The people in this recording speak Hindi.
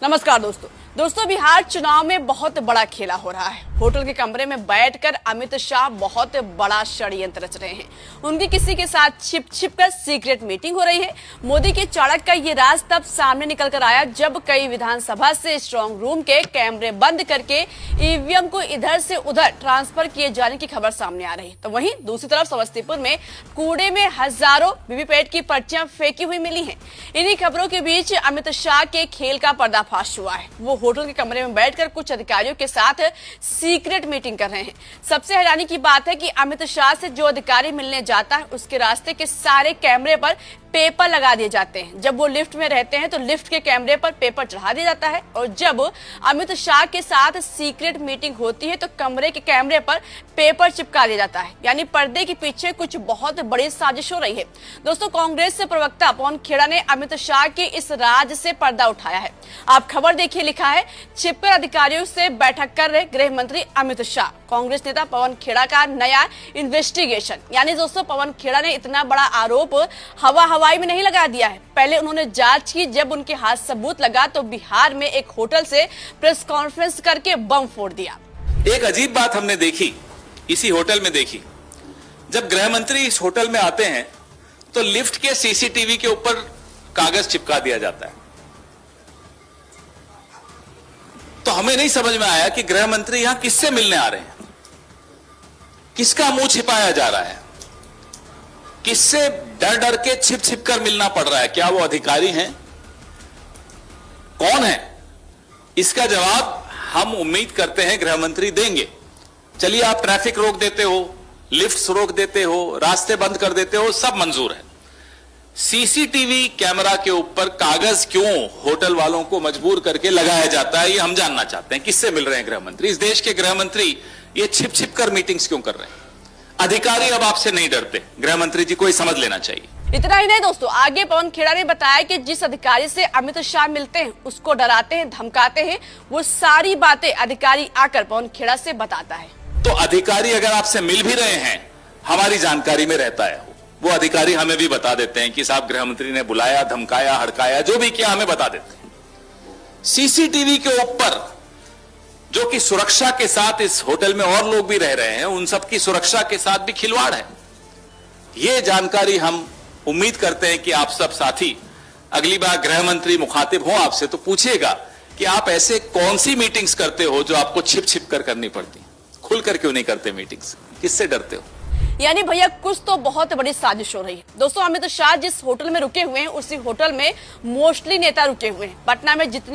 नमस्कार दोस्तों बिहार चुनाव में बहुत बड़ा खेला हो रहा है। होटल के कमरे में बैठकर अमित शाह बहुत बड़ा षड्यंत्र रच रहे हैं। उनकी किसी के साथ छिप कर सीक्रेट मीटिंग हो रही है। मोदी के चाणक्य का ये राज तब सामने निकल कर आया जब कई विधानसभा से स्ट्रांग रूम के कैमरे बंद करके ईवीएम को इधर से उधर ट्रांसफर किए जाने की खबर सामने आ रही है। तो वहीं दूसरी तरफ समस्तीपुर में कूड़े में हजारों वीवीपैट की पर्चियां फेंकी हुई मिली है। इन्हीं खबरों के बीच अमित शाह के खेल का पर्दाफाश हुआ है। वो होटल के कमरे में बैठकर कुछ अधिकारियों के साथ सीक्रेट मीटिंग कर रहे हैं। सबसे हैरानी की बात है कि अमित शाह से जो अधिकारी मिलने जाता है उसके रास्ते के सारे कैमरे पर पेपर लगा दिए जाते हैं। जब वो लिफ्ट में रहते हैं तो लिफ्ट के कैमरे पर पेपर चढ़ा दिया जाता है और जब अमित शाह के साथ सीक्रेट मीटिंग होती है तो कमरे के कैमरे पर पेपर चिपका दिया जाता है। यानी पर्दे के पीछे कुछ बहुत बड़ी साजिश हो रही है। दोस्तों, कांग्रेस से प्रवक्ता पवन खेड़ा ने अमित शाह के इस राज से पर्दा उठाया है। आप खबर देखिए, लिखा है छिपकर अधिकारियों से बैठक कर रहे गृह मंत्री अमित शाह। कांग्रेस नेता पवन खेड़ा का नया इन्वेस्टिगेशन। यानी दोस्तों, पवन खेड़ा ने इतना बड़ा आरोप हवाई में नहीं लगा दिया है। पहले उन्होंने जांच की। जब उनके हाथ सबूत लगा तो बिहार में एक होटल से प्रेस कॉन्फ्रेंस करके बम फोड़ दिया। एक अजीब बात हमने देखी, इसी होटल में देखी। जब गृह मंत्री इस होटल में आते हैं तो लिफ्ट के सीसीटीवी के ऊपर कागज चिपका दिया जाता है। तो हमें नहीं समझ में आया कि गृह मंत्री यहां किससे मिलने आ रहे हैं, किसका मुंह छिपाया जा रहा है, किससे डर डर के छिप कर मिलना पड़ रहा है। क्या वो अधिकारी हैं, कौन है? इसका जवाब हम उम्मीद करते हैं गृह मंत्री देंगे। चलिए, आप ट्रैफिक रोक देते हो, लिफ्ट्स रोक देते हो, रास्ते बंद कर देते हो, सब मंजूर है। सीसीटीवी कैमरा के ऊपर कागज क्यों होटल वालों को मजबूर करके लगाया जाता है, ये हम जानना चाहते हैं। किससे मिल रहे हैं गृह मंत्री? इस देश के गृह मंत्री ये छिप कर मीटिंग्स क्यों कर रहे हैं? अधिकारी अब आपसे नहीं डरते। गृह मंत्री जी को समझ लेना चाहिए। इतना ही नहीं दोस्तों, आगे पवन खेड़ा ने बताया कि जिस अधिकारी से अमित शाह मिलते हैं उसको डराते हैं, धमकाते हैं। वो सारी बातें अधिकारी आकर पवन खेड़ा से बताता है। तो अधिकारी अगर आपसे मिल भी रहे हैं, हमारी जानकारी में रहता है, वो अधिकारी हमें भी बता देते हैं कि साहब गृह मंत्री ने बुलाया, धमकाया, हड़काया, जो भी किया हमें बता देते हैं। सीसीटीवी के ऊपर जो कि सुरक्षा के साथ इस होटल में और लोग भी रह रहे हैं, उन सबकी सुरक्षा के साथ भी खिलवाड़ है। ये जानकारी हम उम्मीद करते हैं कि आप सब साथी अगली बार गृह मंत्री मुखातिब हो आपसे तो पूछिएगा कि आप ऐसे कौन सी मीटिंग्स करते हो जो आपको छिप कर करनी पड़ती, खुलकर क्यों नहीं करते मीटिंग्स? किससे डरते हो? यानी भैया कुछ तो बहुत बड़ी साजिश हो रही है। दोस्तों, अमित शाह जिस होटल में रुके हुए हैं उसी होटल में मोस्टली नेता रुके हुए हैं। पटना में जितनी